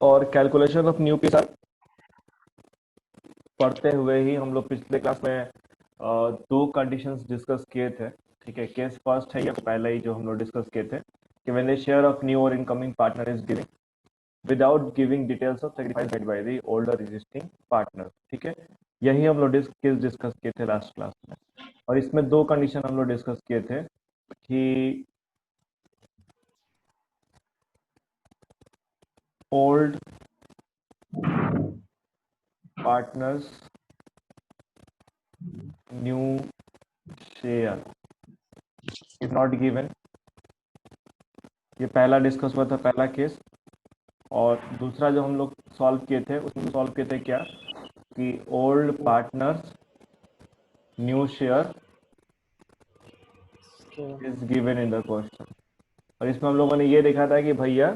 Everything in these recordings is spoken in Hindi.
और कैलकुलेशन ऑफ न्यू पीएसआर पढ़ते हुए ही हम लोग पिछले क्लास में दो कंडीशंस डिस्कस किए थे। ठीक है, केस फर्स्ट है, ये पहले ही जो हम लोग डिस्कस किए थे कि when the share of new और incoming partner is giving without giving details of sacrifice made by the older existing partner. ठीक है, यही हम लोग केस डिस्कस किए थे लास्ट क्लास में, और इसमें दो कंडीशन हम लोग डिस्कस किए थे कि old partners new share is not given. ये पहला डिस्कस हुआ था, पहला केस। और दूसरा जो हम लोग सॉल्व किए थे उसमें सॉल्व किए थे क्या कि old partners new share is given in the question. और इसमें हम लोगों ने ये देखा था कि भैया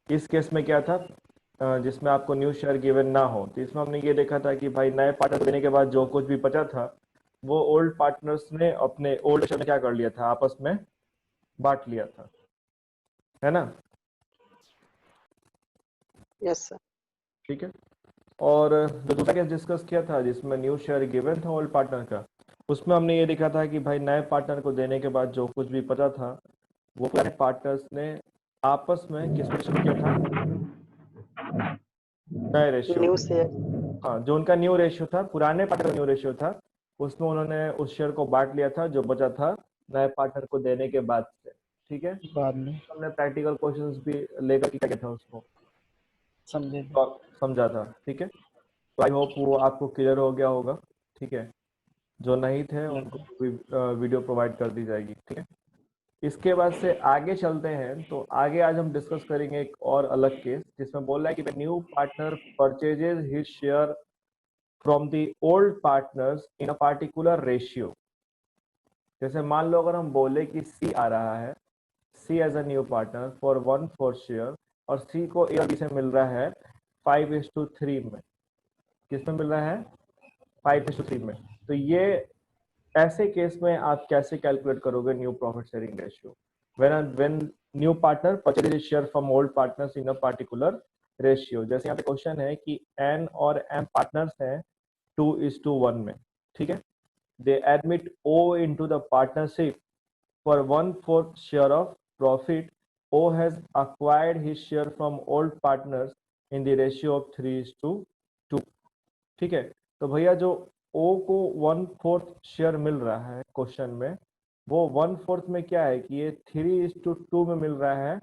इस केस में क्या था, जिसमें आपको न्यू शेयर गिवन ना हो, तो इसमें हमने ये देखा था कि भाई नए पार्टनर देने के बाद जो कुछ भी बचा था वो ओल्ड पार्टनर्स ने अपने ओल्ड शेयर में क्या कर लिया था, आपस में बांट लिया था, है ना। Yes sir. ठीक है, और जो दूसरा केस डिस्कस किया था जिसमें न्यू शेयर गिवन था ओल्ड पार्टनर का, उसमें हमने ये देखा था कि भाई नए पार्टनर को देने के बाद जो कुछ भी बचा था वो पुराने पार्टनर्स ने आपस में किस रेशियो किया था, नए रेशियो। New share. हाँ, जो उनका न्यू रेशियो था, पुराने पार्टनर का न्यू रेशियो था, उसमें उन्होंने उस शेयर को बांट लिया था जो बचा था नए पार्टनर को देने के बाद से। ठीक है, बाद में हमने प्रैक्टिकल क्वेश्चंस भी लेकर के क्या किया था उसको समझे। तो समझा था। ठीक है, तो आई होप वो आपको क्लियर हो गया होगा। ठीक है, जो नहीं थे उनको वीडियो प्रोवाइड कर दी जाएगी। ठीक है, इसके बाद से आगे चलते हैं। तो आगे आज हम डिस्कस करेंगे एक और अलग केस जिसमें बोल रहा है कि new partner purchases his share from the old partners in a particular ratio. जैसे मान लो अगर हम बोले कि सी आ रहा है, C as a new partner for 1/4 share, और सी को ए और बी से मिल रहा है 5:3 में। किस में मिल रहा है, 5:3 में। तो ये ऐसे केस में आप कैसे कैलकुलेट करोगे new profit sharing ratio when new partner purchase share from old partners in a particular ratio. जैसे यहाँ पे क्वेश्चन है कि एन और एम पार्टनर्स हैं 2:1 में। ठीक है, they admit O into the partnership for 1/4 share of profit. O has acquired his share from old partners in the ratio of 3:2। ठीक है, तो भैया जो O को 1/4 शेयर मिल रहा है क्वेश्चन में, वो 1/4 में क्या है कि ये 3:2 में मिल रहा है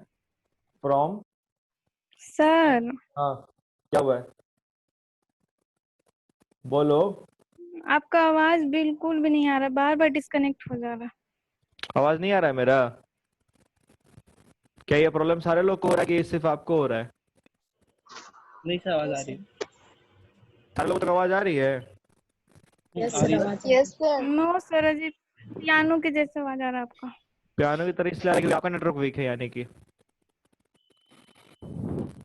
फ्रॉम। सर हाँ, क्या हुआ है, बोलो। आपका आवाज बिल्कुल भी नहीं आ रहा, बार बार डिस्कनेक्ट हो जा रहा है। आवाज नहीं आ रहा है मेरा? क्या ये प्रॉब्लम सारे लोग को हो रहा है कि सिर्फ आपको हो रहा है? नहीं सर, आवाज आ रही है। सारे लोगों तक आवाज आ रही है? यस आ रही सर। है। Yes sir. नो सर, अजीब पियानो के जैसे आवाज आ रहा है आपका। पियानो की तरह इसलिए आ रहा है कि आपका नेटवर्क वीक है, यानी कि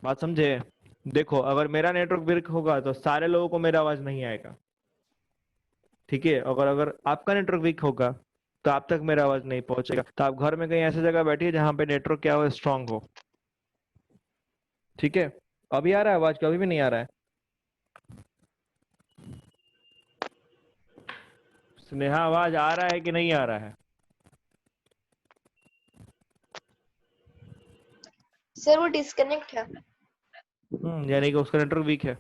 बात समझे। देखो, अगर मेरा नेटवर्क वीक होगा तो सारे लोगों को मेरा आवाज नहीं आएगा। ठीक है, अगर अगर आपका नेटवर्क वीक होगा तो आप तक मेरा आवाज नहीं पहुंचेगा। तो आप घर में कहीं ऐसी जगह बैठिए जहां पे नेटवर्क क्या हो, स्ट्रांग हो। ठीक है, अभी आ रहा है आवाज, कभी भी नहीं आ रहा है? स्नेहा, आवाज आ रहा है कि नहीं आ रहा है? सर वो डिस्कनेक्ट है। यानी कि उसका नेटवर्क वीक है,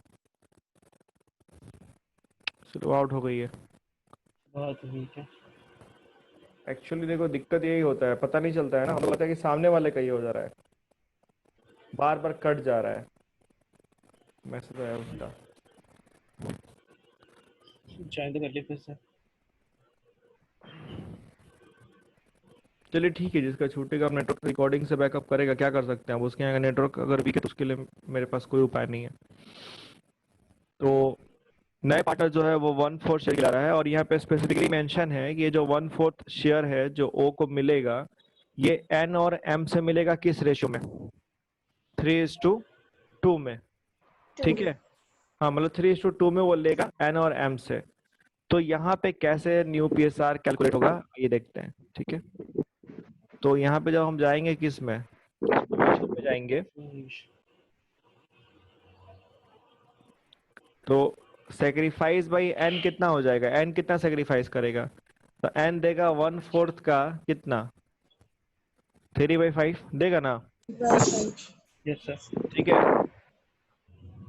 स्लो आउट हो गई है। बहुत ठीक है। एक्चुअली देखो, दिक्कत यही होता है, पता नहीं चलता है ना, हमें लगता है कि सामने वाले का ही हो जा रहा है, बार बार कट जा रहा है मैसेज आया उसका। ज्वाइन तो कर लिया फिर से। चलिए ठीक है, जिसका छूटेगा अपना नेटवर्क रिकॉर्डिंग से बैकअप करेगा, क्या कर सकते हैं अब। उसके यहाँ नेटवर्क अगर वीक है तो उसके लिए मेरे पास कोई उपाय नहीं है। तो नए पार्टनर जो है वो 1/4 शेयर ला रहा है, और यहाँ पे स्पेसिफिकली मेंशन है कि ये जो 1/4 शेयर है जो ओ को मिलेगा, ये एन और एम से मिलेगा किस रेशियो में, 3:2 में। ठीक है, हाँ, मतलब 3:2 में वो लेगा एन और एम से। तो यहाँ पे कैसे न्यू पीएसआर कैलकुलेट होगा ये देखते हैं। ठीक है, तो यहाँ पे जब हम जाएंगे किस में, रेशियो में जाएंगे, तो सेक्रीफाइस बाई एन कितना हो जाएगा, एन कितना सेक्रीफाइस करेगा, तो एन देगा 1/4 का कितना 3/5 देगा ना, यस सर। ठीक है।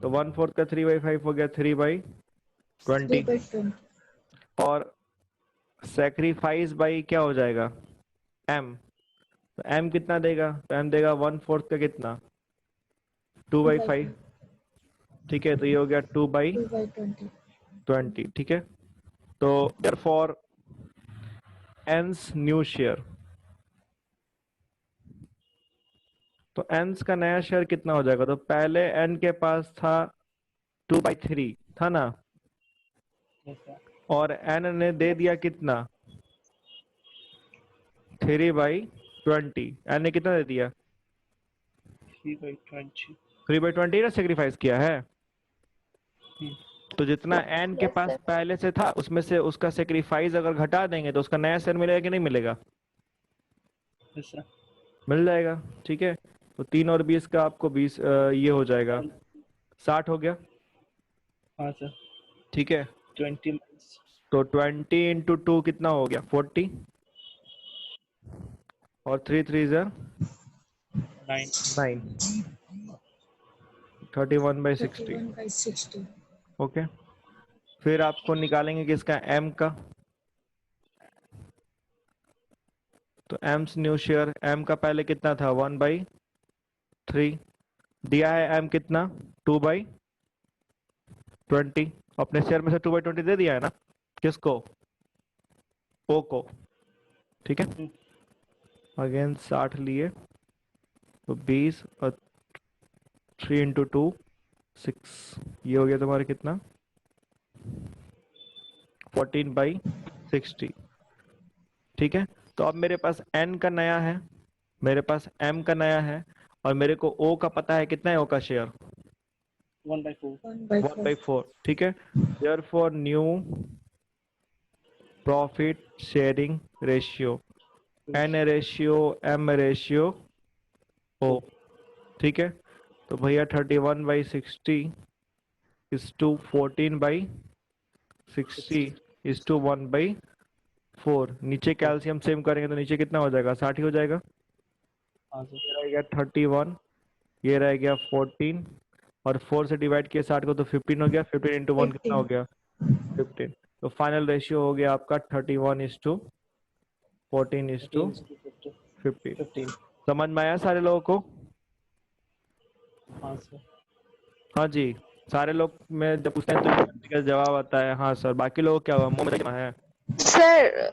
तो 1/4 का 3/5 हो गया 3/20 और सेक्रीफाइस बाई क्या हो जाएगा एम, तो एम कितना देगा, तो एम देगा 1/4 का कितना 2/5, ठीक है। तो ये हो गया 2/20, ठीक है। तो therefore n's न्यू शेयर, तो n's का नया शेयर कितना हो जाएगा, तो पहले n के पास था 2/3 था ना, यस सर। और n ने दे दिया कितना 3/20, n ने कितना दे दिया 3/20। 3/20 ना सेक्रीफाइस किया है। तो जितना n के Yes, पास sir. पहले से था उसमें से उसका सेक्रीफाइस अगर घटा देंगे तो उसका नया शेयर मिलेगा कि नहीं मिलेगा, यस सर। मिल जाएगा, ठीक है। तो 3 और 20 का आपको 20 ये हो जाएगा 60 हो गया, हाँ सर। ठीक है। 20 तो 20 इंटू 2 कितना हो गया 40 और 3 3 9 9 31/60, ओके। फिर आपको निकालेंगे किसका m का, तो m's न्यू शेयर, m का पहले कितना था 1/3 दिया है, m कितना 2/20, अपने शेयर में से 2/20 दे दिया है ना किसको o को, ठीक है। अगेन 60 लिए तो 20 और 3 इंटू 2 6, ये हो गया तुम्हारे कितना 14/60, ठीक है। तो अब मेरे पास n का नया है, मेरे पास m का नया है, और मेरे को o का पता है कितना है o का शेयर 1/4। 1/4, ठीक है। Therefore new profit sharing ratio n ratio m ratio o, ठीक है। तो भैया 31/60 इज टू 14/60 इज टू 1/4, नीचे कैल्शियम सेम करेंगे तो नीचे कितना हो जाएगा 60 ही हो जाएगा। हाँ सर। ये रह गया 31, ये रह गया 14 और 4 से डिवाइड किया 60 को तो 15 हो गया, 15 इंटू 1 कितना हो गया 15। तो फाइनल रेशियो हो गया आपका 31:14:15। 15। समझ में आया सारे लोगों को, हाँ सर। हाँ जी। सारे लोग में जब पूछते हैं तो का जवाब आता है हाँ सर, बाकी लोग क्या हुआ मुंह में जमा है। सर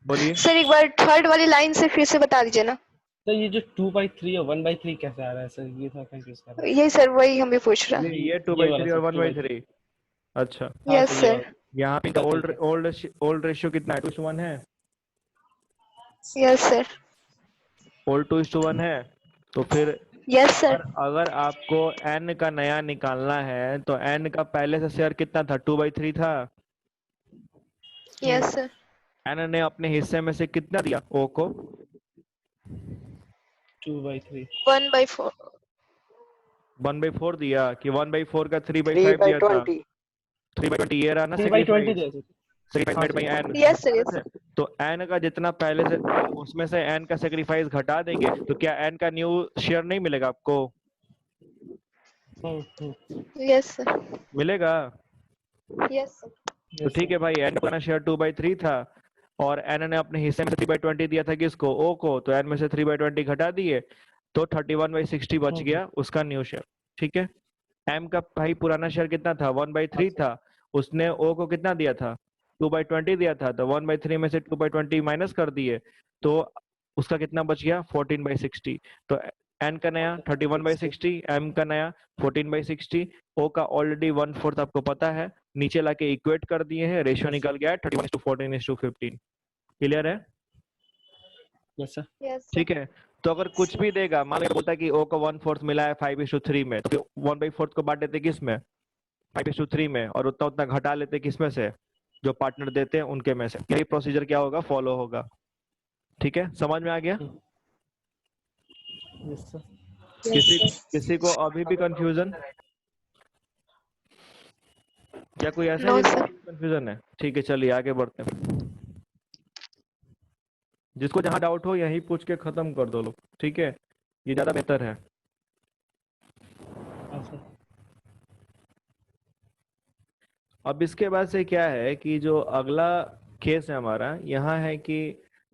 बोलिए। सर एक बार थर्ड वाली लाइन से फिर से बता दीजिए ना। तो ये जो 2/3 और 1/3 कैसे आ रहा है सर, ये थोड़ा कंफ्यूज कर रहा है। यही सर वही हम भी पूछ रहे हैं। ये ये वाला 2/3 और सर, 1/3, अच्छा। हाँ यस सर, ये सर। वाला। यहाँ पे हाँ, ठीक है। ओल्ड रेशियो कितना है 2:1 है, यस सर। ओल्ड 2:1 है। तो फिर यस सर। अगर आपको n का नया निकालना है तो n का पहले से शेयर कितना था 2/3 था, यस सर। n ने अपने हिस्से में से कितना दिया o को 2/3। 1/4। 1/4 दिया कि 1/4 का 3/5 दिया था 3/20, ये रहा ना 3/20 सेक्रीफाइस दे sir. Sacrifice by n। Yes sir yes. तो n का जितना पहले से था उसमें से n का सेक्रीफाइस घटा देंगे तो क्या n का न्यू शेयर नहीं मिलेगा आपको, यस सर। मिलेगा। Yes sir. तो ठीक है भाई, n का शेयर 2/3 था और n ने अपने हिस्से में 3/20 दिया था किसको o को, तो n में से 3/20 घटा दिए तो 31/60 बच गया उसका न्यू शेयर, ठीक है। m का भाई पुराना शेयर कितना था 1/3 था, उसने o को कितना दिया था 2/20 दिया था, तो 1/3 में से 2/20 माइनस कर दिए तो उसका कितना बच गया 14/60। तो n का नया 31/60, m का नया 14/60, o का ऑलरेडी 1/4 आपको पता है, नीचे लाके इक्वेट कर दिए हैं, रेशियो निकल गया है 31:14:15। क्लियर है, यस सर। यस ठीक है। तो अगर कुछ भी देगा, मान लो बोलता है कि o को 1/4 मिला है 5:3 में, तो 1/4 को बांट देते किस में 5:3 में, और उतना उतना घटा लेते किस में से जो पार्टनर देते हैं उनके में से। यही प्रोसीजर क्या होगा फॉलो होगा, ठीक है। समझ में आ गया, यस सर। किसी किसी को अभी भी कंफ्यूजन, क्या कोई ऐसा No, जिसको sir. कंफ्यूजन है? ठीक है, चलिए आगे बढ़ते हैं। जिसको जहां डाउट हो यहीं पूछ के खत्म कर दो लोग, ठीक है, ये ज्यादा बेहतर है। हाँ सर। अब इसके बाद से क्या है कि जो अगला केस है हमारा यहाँ है कि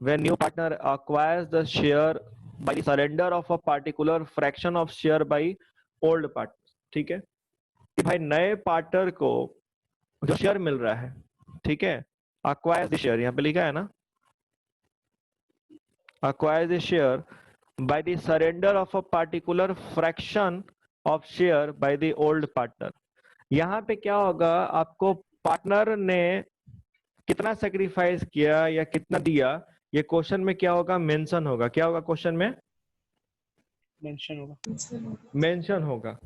when new partner acquires the share by surrender of a particular fraction of share by old partner, ठीक है, कि भाई नए पार्टनर को जो शेयर मिल रहा है, ठीक है, acquire the share यहाँ पे लिखा है ना, acquire the share by the surrender of a particular fraction of share by the old partner। यहाँ पे क्या होगा, आपको पार्टनर ने कितना सेक्रीफाइस किया या कितना दिया, ये क्वेश्चन में क्या होगा, मेंशन होगा। क्या होगा क्वेश्चन में? मेंशन होगा। मेंशन होगा।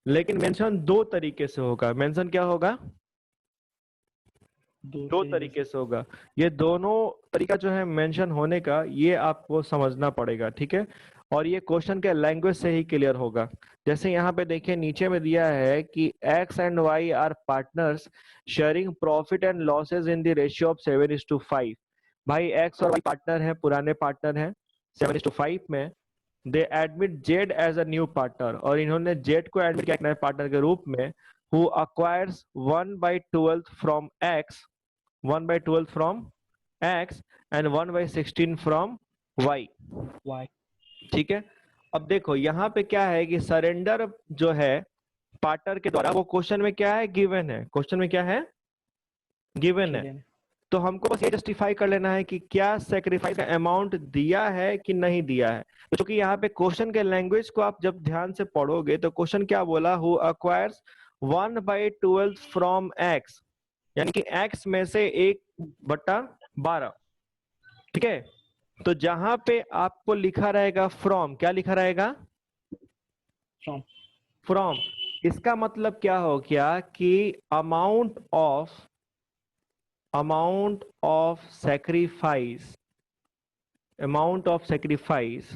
लेकिन मेंशन दो तरीके से होगा। मेंशन क्या होगा? दो तरीके से होगा। ये दोनों तरीका जो है मेंशन होने का, ये आपको समझना पड़ेगा, ठीक है। और ये क्वेश्चन के लैंग्वेज से ही क्लियर होगा। जैसे यहाँ पे देखिए नीचे में दिया है कि x and y are partners sharing profit and losses in the ratio of 7:5। भाई एक्स और वाई पार्टनर है, पुराने पार्टनर हैं, 7:5 में। They admit z as a new partner, और इन्होंने जेड को एडमिट किया एक नए पार्टनर के रूप में, who acquires 1/12 from x, 1/12 from x and 1/16 from y. Y, ठीक है। अब देखो यहाँ पे क्या है कि सरेंडर जो है पार्टनर के द्वारा, वो क्वेश्चन में क्या है, गिवन है। क्वेश्चन में क्या है, गिवन है। तो हमको बस ये जस्टिफाई कर लेना है कि क्या सेक्रीफाइस का अमाउंट दिया है कि नहीं दिया है। तो चूंकि यहाँ पे क्वेश्चन के लैंग्वेज को आप जब ध्यान से पढ़ोगे तो क्वेश्चन क्या बोला, हु अक्वायर्स 1/12 फ्रॉम एक्स, यानी कि एक्स में से 1/12। ठीक है। तो जहां पे आपको लिखा रहेगा फ्रॉम, क्या लिखा रहेगा, फ्रॉम, फ्रॉम, इसका मतलब क्या हो गया कि amount of sacrifice, amount of sacrifice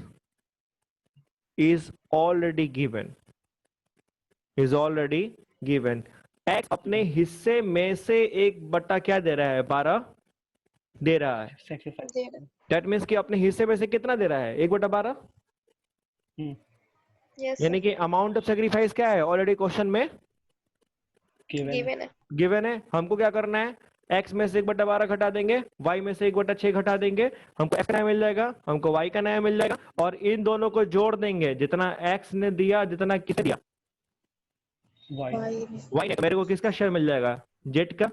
is already given, x अपने हिस्से में से 1/, क्या दे रहा है, 12 दे रहा है। सेक्रीफाइस। दैट मीन्स कि अपने हिस्से में से कितना दे रहा है, 1/12। Yes, यानी sir. कि अमाउंट ऑफ सेक्रीफाइस क्या है, ऑलरेडी क्वेश्चन में Given है. गिवन है। हमको क्या करना है, x में से 1/12 घटा देंगे, y में से 1/6 घटा देंगे, हमको x का नया मिल जाएगा, हमको y का नया मिल जाएगा, और इन दोनों को जोड़ देंगे, जितना x ने दिया, जितना किसने दिया, y ने, तो मेरे को किसका शेयर मिल जाएगा, z का।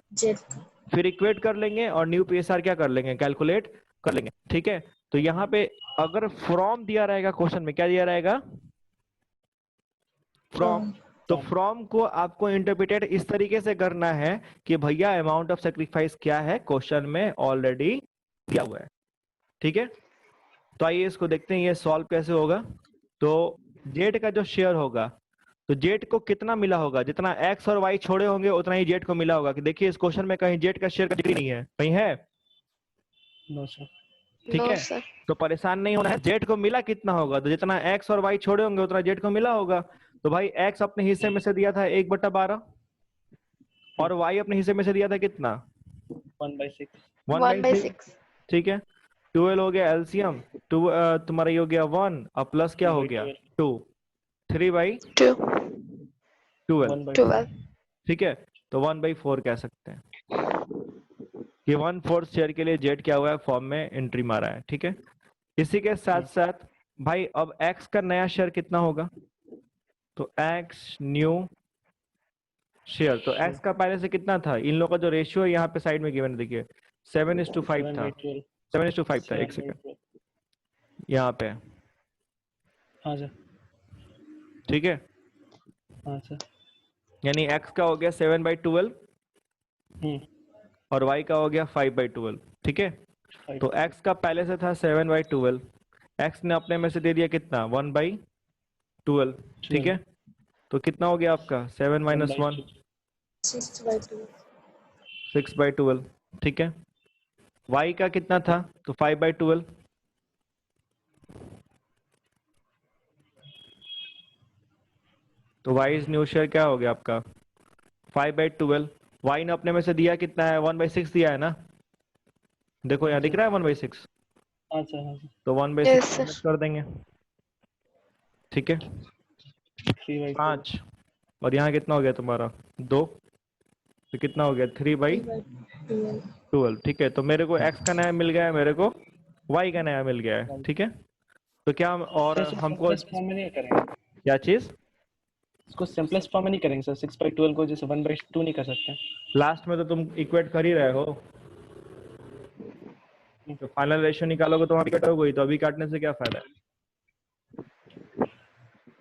फिर इक्वेट कर लेंगे और न्यू पीएसआर क्या कर लेंगे, कैलकुलेट कर लेंगे। ठीक है। तो यहाँ पे अगर फ्रॉम दिया रहेगा, क्वेश्चन में क्या दिया रहेगा, फ्रॉम, तो फ्रॉम को आपको इंटरप्रिटेट इस तरीके से करना है कि भैया अमाउंट ऑफ सेक्रीफाइस क्या है, क्वेश्चन में ऑलरेडी दिया हुआ है। ठीक है। तो आइए इसको देखते हैं ये सॉल्व कैसे होगा। तो जेड का जो शेयर होगा, तो जेड को कितना मिला होगा, जितना एक्स और वाई छोड़े होंगे उतना ही जेड को मिला होगा। कि देखिए इस क्वेश्चन में कहीं जेड का शेयर का जिक्र नहीं है, कहीं है? No sir. ठीक No, है। sir. तो परेशान नहीं होना है। जेड को मिला कितना होगा, तो जितना एक्स और वाई छोड़े होंगे उतना जेड को मिला होगा। तो भाई एक्स अपने हिस्से में से दिया था 1/12, और वाई अपने हिस्से में से दिया था कितना, 1/6। 1/6. ठीक है। 12 हो गया एलसीएम, तुम्हारा ये हो गया 1, अब प्लस क्या हो गया 2, 3/12। 2. 12. ठीक है। तो 1/4 कह सकते हैं कि 1/4 शेयर के लिए जेड क्या हुआ है, फॉर्म में एंट्री मारा है। ठीक है। इसी के साथ साथ भाई अब एक्स का नया शेयर कितना होगा, तो एक्स न्यू शेयर, तो एक्स का पहले से कितना था, इन लोगों का जो रेशियो है यहाँ पे साइड में गिवन है, देखिए 7:5 था, 7:5 था। एक सेकंड यहाँ पे, हाँ सर। ठीक है। हाँ सर। यानी x का हो गया 7/12 और y का हो गया 5/12। ठीक है। तो x का पहले से था 7/12, x ने अपने में से दे दिया कितना, 1/12। ठीक है। तो कितना हो गया आपका 7 - 1, 6/12। ठीक है। y का कितना था, तो 5/12। तो y इज न्यू शेयर क्या हो गया आपका, 5/12। y ने अपने में से दिया कितना है, 1/6 दिया है ना, देखो यहाँ दिख रहा है 1/6, अच्छा हाँ सर, तो 1/6 Yes, sir. माइनस कर देंगे, ठीक है, 3/2 5, और यहाँ कितना हो गया तुम्हारा 2, तो कितना हो गया 3/12, ठीक है। तो मेरे को x का नया मिल गया है, मेरे को y का नया मिल गया है, ठीक है। तो क्या और सर हमको सिंपलेस्ट फॉर्म में नहीं करेंगे, क्या चीज इसको सिंपलेस्ट फॉर्म में नहीं करेंगे सर, 6/12 को जैसे 1/2 नहीं कर सकते। लास्ट में तो तुम इक्वेट कर ही रहे हो, तो फाइनल रेशियो निकालोगे तो वहाँ कटोगे, तो अभी काटने से क्या फायदा है,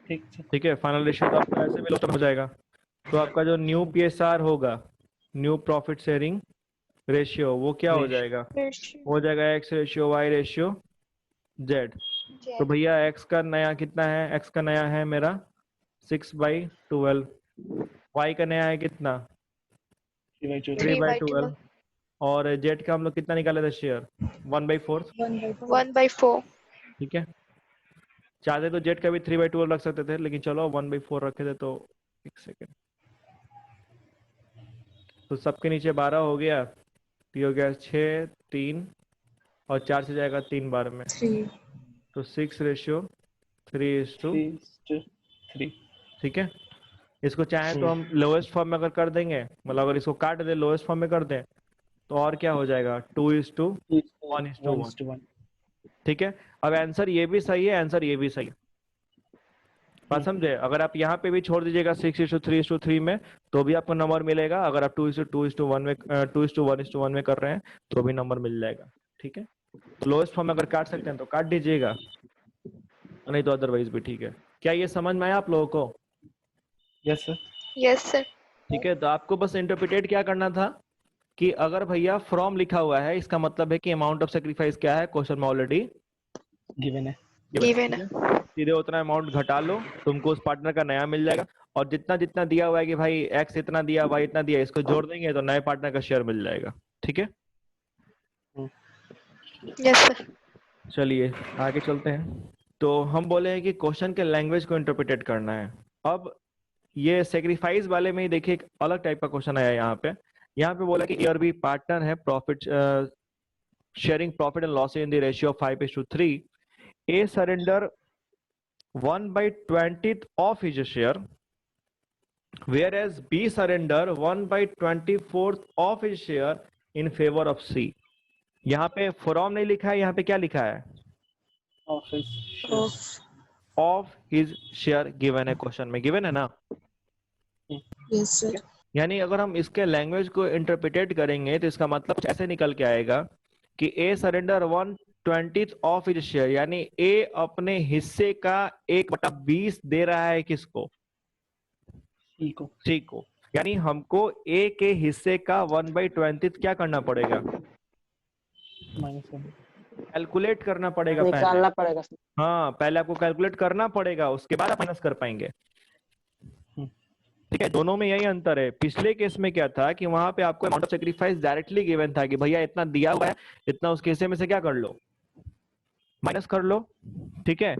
ठीक सर, ठीक है। फाइनल रेशियो तो आपका ऐसे भी लॉस हो जाएगा, तो आपका जो न्यू PSR होगा, न्यू प्रॉफिट शेयरिंग रेशियो, वो क्या हो जाएगा, हो जाएगा x ratio y ratio z। तो भैया x का नया कितना है, x का नया है मेरा 6/12, y का नया है कितना 3/2 3/12, और z का हम लोग कितना निकाले थे शेयर 1/4, 1/4. ठीक है। चाहते तो z का भी 3/12 रख सकते थे, लेकिन चलो 1/4 रखे थे, तो एक सेकेंड, तो सबके नीचे 12 हो गया, तो ये हो गया 6, 3 और 4 से जाएगा 3 बार में, तो 6:3:3, ठीक है। इसको चाहे तो हम लोएस्ट फॉर्म में अगर कर देंगे, मतलब अगर इसको काट दे लोएस्ट फॉर्म में कर दें, तो और क्या हो जाएगा 2:1:1, ठीक है। अब आंसर ये भी सही है, आंसर ये भी सही है, बात समझे। अगर आप यहाँ पे भी छोड़ दीजिएगा 6:3:3 में, तो भी आपको नंबर मिलेगा। अगर आप 2:2:1 में 2:1:1 में कर रहे हैं, तो भी नंबर मिल जाएगा, ठीक है। तो लोएस्ट फॉर्म में अगर काट सकते हैं तो काट दीजिएगा, नहीं तो अदरवाइज भी ठीक है। क्या ये समझ में आया आप लोगों को? Yes sir, Yes, sir. ठीक है, तो आपको बस इंटरप्रिटेट क्या करना था कि अगर भैया फ्रॉम लिखा हुआ है, इसका मतलब है कि अमाउंट ऑफ सेक्रीफाइस क्या है, क्वेश्चन में ऑलरेडी गिवन है, Given. सीधे उतना अमाउंट घटा लो, तुमको उस पार्टनर का नया मिल जाएगा, और जितना जितना दिया हुआ है कि भाई एक्स इतना दिया, वाई इतना दिया, इसको जोड़ देंगे तो नए पार्टनर का शेयर मिल जाएगा, ठीक है। Yes, sir. चलिए आगे चलते हैं। तो हम बोले हैं कि क्वेश्चन के लैंग्वेज को इंटरप्रिटेट करना है। अब ये सेक्रीफाइस वाले में ही देखिए एक अलग टाइप का क्वेश्चन आया यहाँ पे बोला कि ईयर बी पार्टनर है profit sharing profit and loss in the ratio of 5:3, A surrender 1/20 of his share, whereas B surrender 1/24 of his share in favor of C। यहाँ पे फ्रॉम नहीं लिखा है, यहाँ पे क्या लिखा है, ऑफ हिज शेयर गिवन है, क्वेश्चन में गिवन है ना। Yes sir. यानी अगर हम इसके लैंग्वेज को इंटरप्रिटेट करेंगे तो इसका मतलब कुछ ऐसे निकल के आएगा कि ए सरेंडर 1/20 ऑफ हिज शेयर, यानी ए अपने हिस्से का 1/20 दे रहा है किसको, सी को। यानी हमको ए के हिस्से का 1/20 क्या करना पड़ेगा, कैलकुलेट करना पड़ेगा, निकालना पड़ेगा। हाँ पहले आपको कैलकुलेट करना पड़ेगा, उसके बाद आप माइनस कर पाएंगे, ठीक है। दोनों में यही अंतर है। पिछले केस में क्या था कि वहां पे आपको amount of sacrifice directly given था कि भैया इतना दिया हुआ है, इतना उसके हिस्से में से क्या कर लो, माइनस कर लो, ठीक है।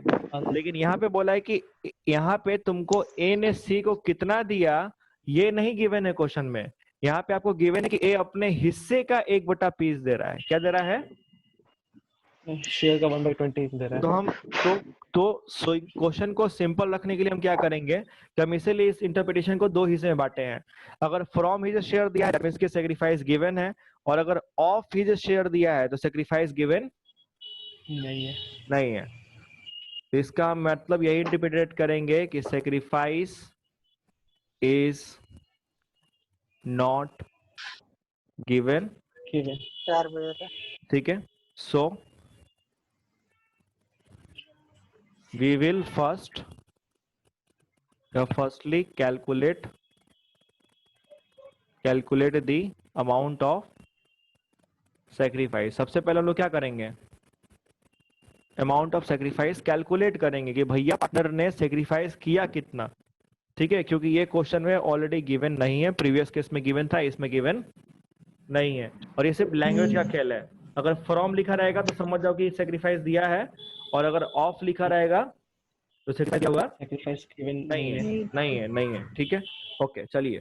लेकिन यहाँ पे बोला है कि यहाँ पे तुमको ए ने सी को कितना दिया ये नहीं गिवन है क्वेश्चन में। यहाँ पे आपको गिवन है कि ए अपने हिस्से का 1/20 दे रहा है। क्या दे रहा है, शेयर का 1/20 दे रहा है। तो हम तो क्वेश्चन को सिंपल रखने के लिए हम क्या करेंगे कि हम इसीलिए इस इंटरप्रिटेशन को दो हिस्से में बांटे हैं। अगर फ्रॉम हिज शेयर दिया है दैट सेक्रीफाइस गिवन है, और अगर ऑफ हिज शेयर दिया है तो सेक्रीफाइस गिवन नहीं है। तो इसका मतलब यही इंटरप्रिटेट करेंगे कि सेक्रीफाइस इज नॉट गिवन, ठीक है। सो we will firstly calculate the amount of sacrifice। सबसे पहले हम लोग क्या करेंगे, अमाउंट ऑफ सेक्रीफाइस कैलकुलेट करेंगे कि भैया पार्टनर ने सेक्रीफाइस किया कितना, ठीक है। क्योंकि ये क्वेश्चन में ऑलरेडी गिवन नहीं है, प्रीवियस केस में गिवन था, इसमें गिवन नहीं है। और ये सिर्फ लैंग्वेज का खेल है। अगर फ्रॉम लिखा रहेगा तो समझ जाओ कि सेक्रीफाइस दिया है, और अगर ऑफ लिखा रहेगा तो सेक्रीफाइस क्या हुआ? सेक्रीफाइस गिवन नहीं है, नहीं है, नहीं है। ठीक है, ओके चलिए।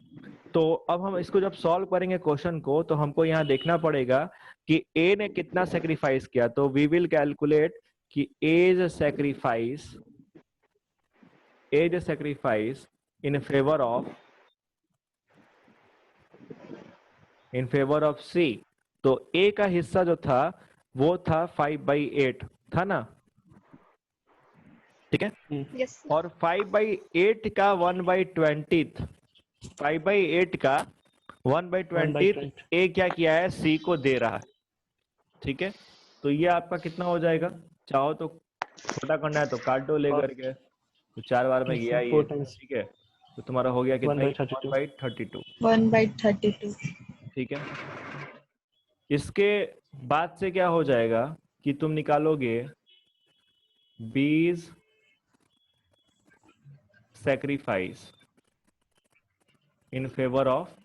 तो अब हम इसको जब सॉल्व करेंगे क्वेश्चन को, तो हमको यहाँ देखना पड़ेगा कि ए ने कितना सेक्रीफाइस किया। तो वी विल कैलकुलेट कि as sacrifice in favour of C. तो ए का हिस्सा जो था वो था 5/8 था ना, ठीक है। Yes, sir. और 5/8 का 1/20, 5/8 का 1/20 ए क्या किया है, सी को दे रहा है। ठीक है, तो ये आपका कितना हो जाएगा? चाहो तो छोटा करना है तो काट दो लेकर के, तो 4 बार में गया ये। ठीक है, तो तुम्हारा हो गया कितना? 1/32। 1/32. ठीक है, इसके बाद से क्या हो जाएगा कि तुम निकालोगे बीज सेक्रीफाइस इन फेवर ऑफ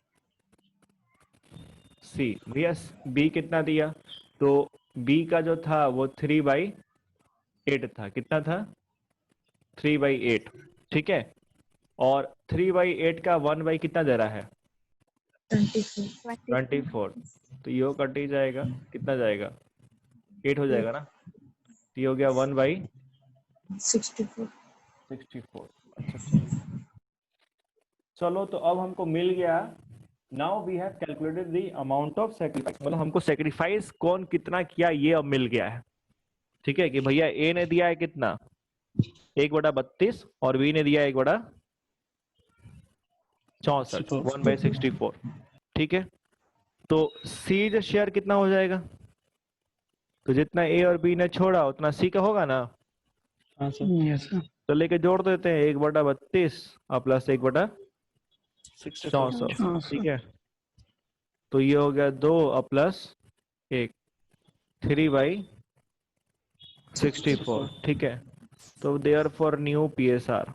सी। भैया बी कितना दिया? तो बी का जो था वो 3/8 था। कितना था? 3/8। ठीक है, और 3/8 का 1 कितना दे रहा है? 24. 24। तो ये कट ही जाएगा, कितना जाएगा? 8 हो जाएगा ना। तो ये हो गया 64. 1/64। अच्छा चलो, तो अब हमको मिल गया। Now we have calculated the amount of sacrifice, मतलब हमको सेक्रीफाइस कौन कितना किया ये अब मिल गया है। ठीक है, कि भैया ए ने दिया है कितना? 1/32 और बी ने दिया 1/64, 1/64। ठीक है, तो सी जो शेयर कितना हो जाएगा? तो जितना ए और बी ने छोड़ा उतना सी का होगा ना। हाँ सर। तो लेके जोड़ देते हैं 1/32 और प्लस 1/64। ठीक है, तो ये हो गया 2 और प्लस 1, 3/64। ठीक है, तो therefore new PSR,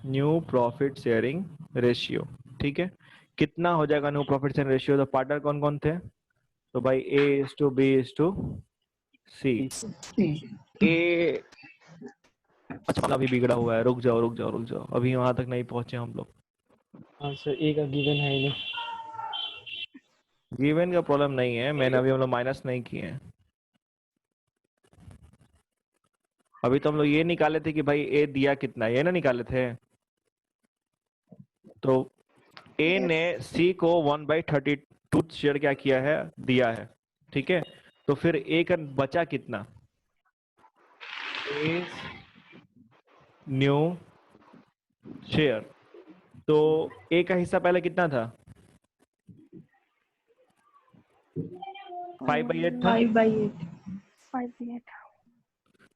new profit sharing ratio. ठीक है, कितना हो जाएगा न्यू प्रॉफिट शेयरिंग रेशियो? तो पार्टनर कौन कौन थे? तो भाई A/B/C। ए अच्छा अभी बिगड़ा हुआ है, रुक जाओ, अभी वहां तक नहीं पहुंचे हम लोग। हाँ सर, ए का गिवन है ही नहीं। गिवन का प्रॉब्लम नहीं है, मैंने अभी हम लोग माइनस नहीं किए हैं। अभी तो हम लोग ये निकाले थे कि भाई ए दिया कितना, ये ना निकाले थे। तो ए ने सी को 1/32 शेयर क्या किया है, दिया है। ठीक है, तो फिर ए का बचा कितना? New share. तो ए का हिस्सा पहले कितना था? 5/8 था। 5/8.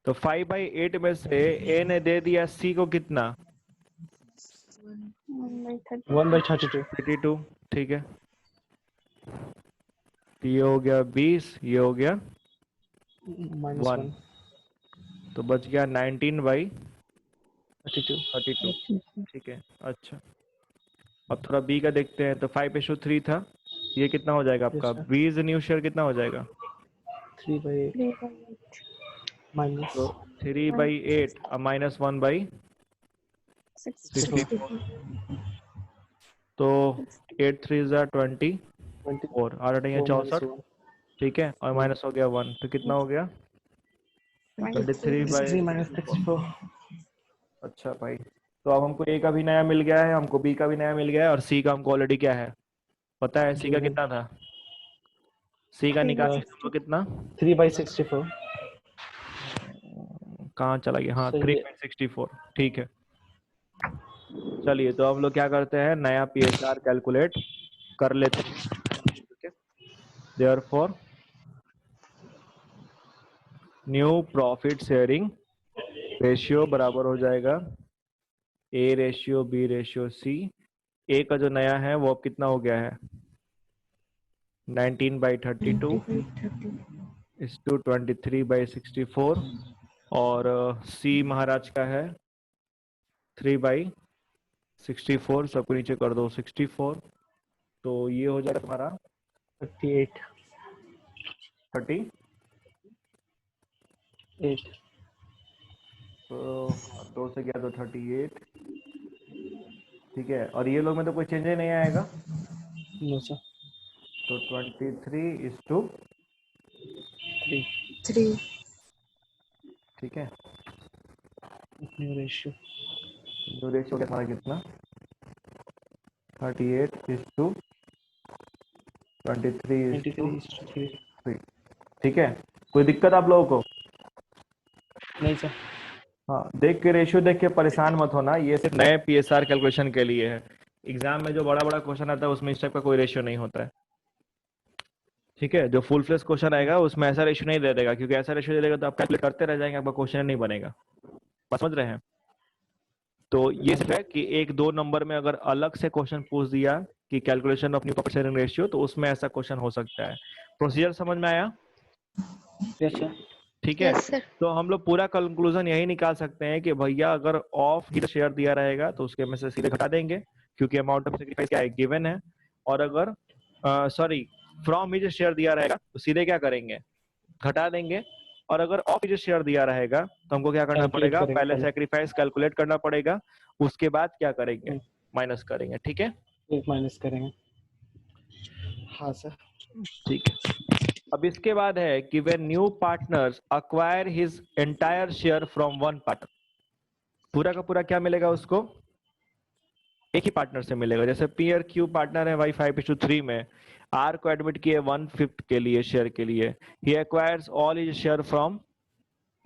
तो 5/8 में से ए ने दे दिया सी को कितना? 1/32। ठीक है, तो ये हो गया 20, ये हो गया -1 तो बच गया 32। 19/32। ठीक है, अच्छा अब थोड़ा बी का देखते हैं। तो 5/3 था, ये कितना हो जाएगा आपका? Yes, sir. बीज न्यू शेयर कितना हो जाएगा? 3/8 माइनस तो 3/8 और माइनस 1/64। तो 8 3 24, 8 8 64। ठीक है, और माइनस हो गया 1, तो कितना हो गया? 23/64। अच्छा भाई, तो अब हमको ए का भी नया मिल गया है, हमको बी का भी नया मिल गया है, और सी का हमको ऑलरेडी क्या है पता है। सी का कितना था? सी का निकाल हमको कितना? 3/64। कहाँ चला गया? हाँ, सही है। 3/64। ठीक है, चलिए तो हम लोग क्या करते हैं, नया PSR कैलकुलेट कर लेते हैं। ठीक है, therefore new profit sharing ratio बराबर हो जाएगा A/B/C। ए का जो नया है वो अब कितना हो गया है? 19/32 इस टू 23/64। और सी महाराज का है 3/64। सबको नीचे कर दो 64। तो ये हो जाएगा तुम्हारा 38। 30 8 तो 2 से गया तो 38, ठीक है। और ये लोग में तो कोई चेंज ही नहीं आएगा, नो सर तो 23:3, 3 3 ठीक है। न्यू रेशियो जो रेशियो हमारा कितना, 38:23:3, 23:3 ठीक है। कोई दिक्कत आप लोगों को? नहीं सर हाँ, देख के रेशियो देख के परेशान मत होना, ये सिर्फ नए पीएसआर कैलकुलेशन के लिए है। एग्जाम में जो बड़ा बड़ा क्वेश्चन आता है उसमें इस टाइप का कोई रेशियो नहीं होता है, ठीक है। जो फुल फ्लेज क्वेश्चन आएगा उसमें ऐसा रेशियो नहीं दे देगा, क्योंकि ऐसा रेशियो दे देगा तो आप कैलकुलेट करते रह जाएंगे, आपका क्वेश्चन नहीं बनेगा। बात समझ रहे हैं? तो ये सिर्फ है कि 1-2 नंबर में अगर अलग से क्वेश्चन पूछ दिया कि calculation of new profit sharing ratio, तो उसमें ऐसा क्वेश्चन हो सकता है। प्रोसीजर समझ में आया? यस सर ठीक है। Yes, sir. तो हम लोग पूरा कंक्लूजन यही निकाल सकते हैं कि भैया अगर ऑफ ही शेयर दिया रहेगा तो उसके में से सीधे घटा देंगे, क्योंकि अमाउंट ऑफ सेक्रीफाइस क्या है, गिवन है। और अगर सॉरी फ्रॉम ही शेयर दिया रहेगा तो सीधे क्या करेंगे, घटा देंगे। और अगर ऑफ ही शेयर दिया रहेगा तो हमको क्या करना Calculate पड़ेगा, करेंगे पहले पहले। सेक्रीफाइस कैलकुलेट करना पड़ेगा, उसके बाद क्या करेंगे, माइनस करेंगे, ठीक है। एक माइनस करेंगे हाँ सर ठीक है। अब इसके बाद है कि when new partners acquire his entire share from one partner, पूरा का पूरा क्या मिलेगा उसको, एक ही पार्टनर से मिलेगा। जैसे पी और क्यू पार्टनर है वाई 5:3 में, आर को एडमिट किए 1/5 के लिए शेयर के लिए, he acquires all his share from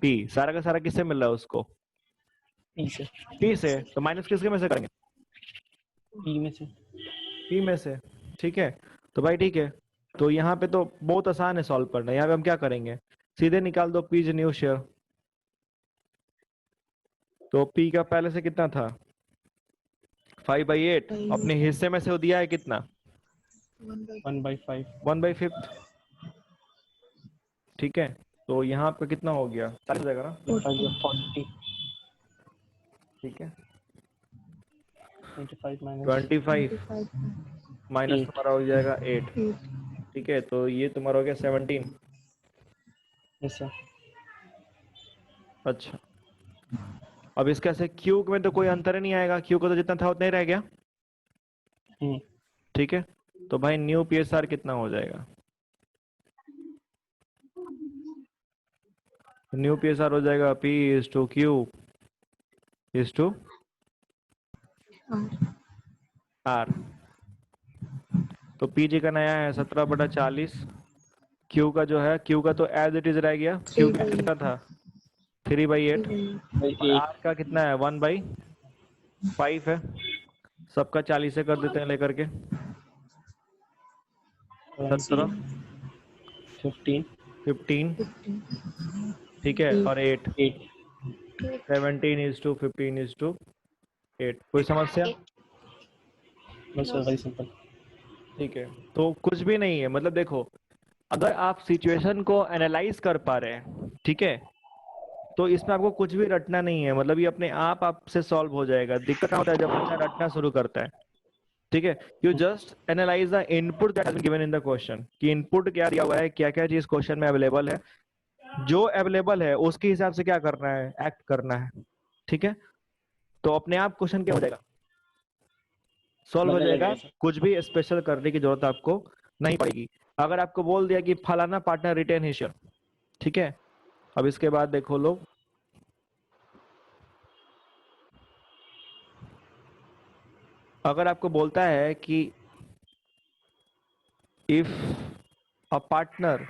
P. सारा का सारा किससे मिल रहा है उसको, पी से पी से। तो माइनस किसके में से करेंगे, पी में से पी में से, ठीक है। तो भाई ठीक है, तो यहाँ पे तो बहुत आसान है सॉल्व करना। यहाँ पे हम क्या करेंगे, सीधे निकाल दो पी न्यू शेयर। तो पी का पहले से कितना था, 5/8, अपने हिस्से में से वो दिया है कितना, 1/5 1/5, ठीक है। तो यहाँ पे कितना हो गया, 40 हो जाएगा ना, 40 ठीक है। 25 माइनस 25 माइनस तुम्हारा हो जाएगा 8, ठीक है। तो ये तुम्हारा हो गया 17। यस सर अच्छा, अब इसका से क्यू में तो कोई अंतर ही नहीं आएगा, क्यू को तो जितना था उतना ही रह गया, ठीक है। तो भाई न्यू पीएसआर कितना हो जाएगा, न्यू पीएसआर हो जाएगा P is to Q is to R। तो PG का नया है 17/40, Q का जो है, Q का तो एज इट इज रह गया, Q का कितना था 3/8, और R का कितना है 1/5 है। सबका 40 से कर देते हैं लेकर के, 17, 15, ठीक है, और 8, 17:15:8। कोई समस्या? नो सर वेरी सिंपल ठीक है। तो कुछ भी नहीं है, मतलब देखो, अगर आप सिचुएशन को एनालाइज कर पा रहे हैं, ठीक है, तो इसमें आपको कुछ भी रटना नहीं है, मतलब ये अपने आप आपसे सॉल्व हो जाएगा। दिक्कत क्या होता है जब बच्चा रटना शुरू करता है, ठीक है। You just analyse the input that has been given in the question, कि इनपुट क्या दिया हुआ है, क्या क्या चीज क्वेश्चन में अवेलेबल है, जो अवेलेबल है उसके हिसाब से क्या करना है, एक्ट करना है, ठीक है। तो अपने आप क्वेश्चन क्या हो जाएगा, सॉल्व हो जाएगा, कुछ भी स्पेशल करने की जरूरत आपको नहीं पड़ेगी। अगर आपको बोल दिया कि फलाना पार्टनर रिटेन हिज शेयर, ठीक है। अब इसके बाद देखो लोग, अगर आपको बोलता है कि if a partner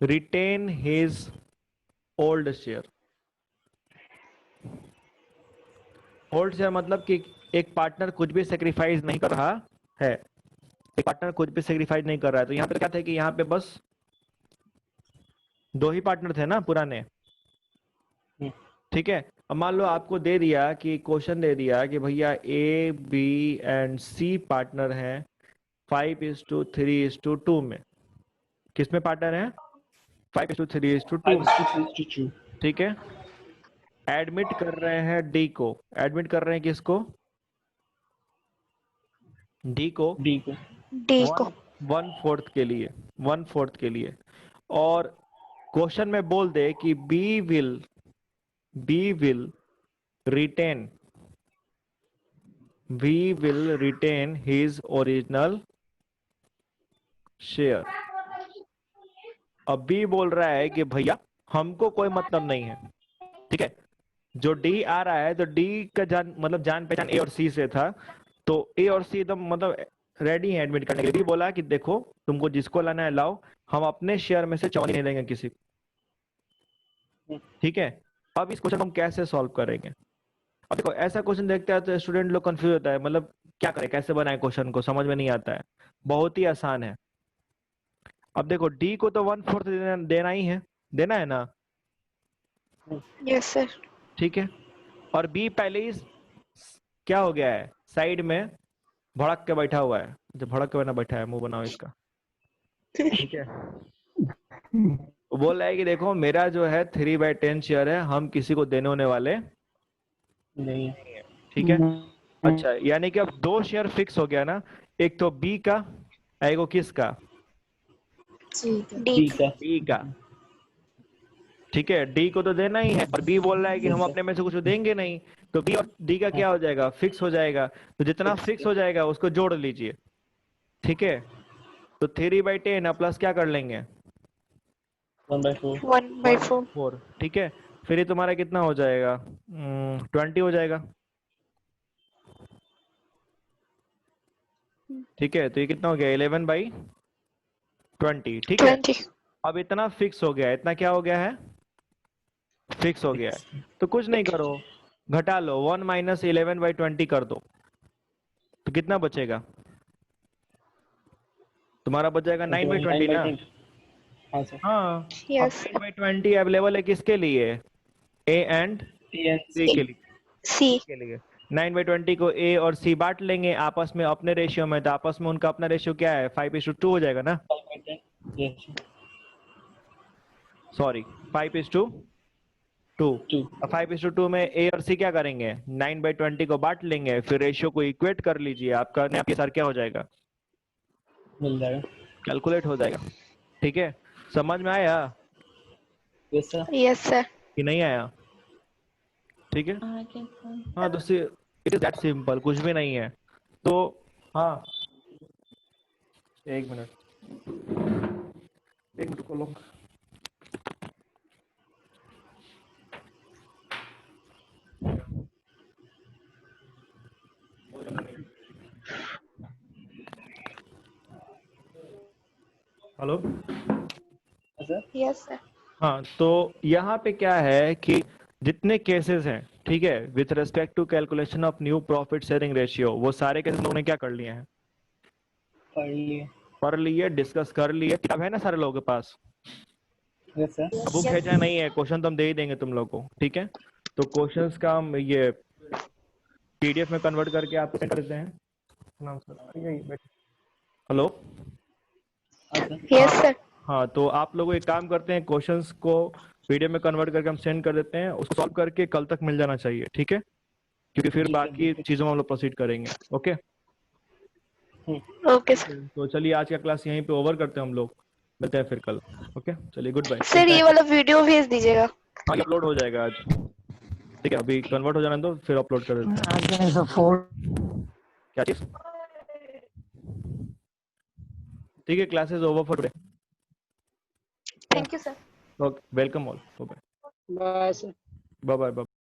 retain his old share, old share मतलब कि एक पार्टनर कुछ भी सेक्रीफाइस नहीं कर रहा है, एक पार्टनर कुछ भी सेक्रीफाइस नहीं कर रहा है। तो यहाँ पे क्या था कि यहाँ पे बस 2 ही पार्टनर थे ना पुराने, ठीक है। अब मान लो आपको दे दिया कि क्वेश्चन दे दिया कि भैया A, B and C partner हैं 5:3:2 में। किस में पार्टनर है, 5:3:2, ठीक है। एडमिट कर रहे हैं D को, एडमिट कर रहे हैं किसको, D को, D को 1/4 के लिए, 1/4 के लिए, और क्वेश्चन में बोल दे कि B will retain his original share. अब बी बोल रहा है कि भैया हमको कोई मतलब नहीं है, ठीक है। जो डी आ रहा है तो डी का जान पहचान ए और सी से था, तो ए और सी एकदम मतलब रेडी है एडमिट करने के लिए। डी बोला कि देखो तुमको जिसको लाना है लाओ, हम अपने शेयर में से 54 नहीं लेंगे किसी, ठीक है। अब इस क्वेश्चन को हम कैसे सॉल्व करेंगे? अब देखो ऐसा क्वेश्चन देखते हैं तो स्टूडेंट लोग कंफ्यूज होता है, मतलब क्या करें, कैसे बनाए, क्वेश्चन को समझ में नहीं आता है। बहुत ही आसान है। अब देखो डी को तो 1/4 देना ही है, देना है ना, Yes, sir. ठीक है। और बी पहले ही क्या हो गया है, साइड में भड़क के बैठा हुआ है, जो भड़क के बना बैठा है, मुंह बनाओ इसका, ठीक है। वो बोल रहा है कि देखो मेरा जो है 3/10 शेयर है, हम किसी को देने होने वाले, नहीं, ठीक है। अच्छा, यानी कि अब 2 शेयर फिक्स हो गया ना, एक तो बी का, एक वो किसका, ठीक है। D. ठीक है। बी का, ठीक है। डी को तो देना ही है, और बी बोल रहा है कि हम अपने में से कुछ देंगे नहीं, तो बी और डी का क्या हो जाएगा, फिक्स हो जाएगा। तो जितना फिक्स हो जाएगा उसको जोड़ लीजिए, ठीक है। तो 3/10 प्लस क्या कर लेंगे, 1/4। 1/4. 4, ठीक है। फिर ये तुम्हारा कितना हो जाएगा, 20 हो जाएगा, ठीक है। तो ये कितना हो गया, 11/20, ठीक है। 20. अब इतना फिक्स हो गया है, इतना क्या हो गया है, फिक्स हो गया है। तो कुछ नहीं करो, घटा लो, 1 - 11/20 कर दो, तो कितना बचेगा तुम्हारा, बच जाएगा 9/20 ना। 9/20। हाँ सर। हाँ, Yes. अब 9/20 अवेलेबल है किसके लिए, ए एंड सी के लिए, C. के लिए। 9/20 को ए और सी बांट लेंगे आपस में अपने रेशियो में, तो आपस में उनका अपना रेशियो क्या है, 5:2 हो जाएगा ना, 5/10। सॉरी 5:2। 5:2 में ए और सी क्या करेंगे, 9/20 को बांट लेंगे, फिर रेशियो को इक्वेट कर लीजिए, आपके साथ क्या हो जाएगा, मिल जाएगा। कैलकुलेट हो जाएगा, ठीक है। समझ में आया यस सर। Yes, sir. कि नहीं आया, ठीक है। आगे हाँ तो इट इज दैट सिंपल, कुछ भी नहीं है। तो हाँ, एक मिनट खोलो। Hello, sir. Yes, sir. हाँ तो यहाँ पे क्या है कि जितने केसेस हैं, ठीक है, with respect to calculation of new profit sharing ratio, वो सारे केसेस लोगों ने क्या कर लिए हैं, पढ़ लिए। पढ़ लिए, डिस्कस कर लिए। किताब है ना सारे लोगों के पास, यस सर। बुक भेजा नहीं है, क्वेश्चन तो हम दे ही देंगे तुम लोग को, ठीक है। तो क्वेश्चंस का हम ये पीडीएफ में कन्वर्ट करके आपको सेंड कर देते हैं। नाम सर यही बैठे। Hello, Yes, sir. हाँ तो आप लोग एक काम करते हैं, क्वेश्चंस को पीडीएफ में कन्वर्ट करके हम सेंड कर देते हैं, उसको सॉल्व करके कल तक मिल जाना चाहिए, ठीक है, क्योंकि फिर बाकी चीजों में हम लोग प्रोसीड करेंगे। Okay, Okay, sir. तो चलिए आज का क्लास यहीं पे ओवर करते हैं हम लोग, मिलते हैं फिर कल। ओके, चलिए गुड बाय। सर ये वाला वीडियो भेज दीजिएगा। हाँ, अपलोड हो जाएगा आज, ठीक है। अभी कन्वर्ट हो जाने दो, फिर अपलोड कर देते हैं। क्या चीज, ठीक है। Classes over for today. Thank you, sir. Okay, welcome all, bye bye sir. Bye bye.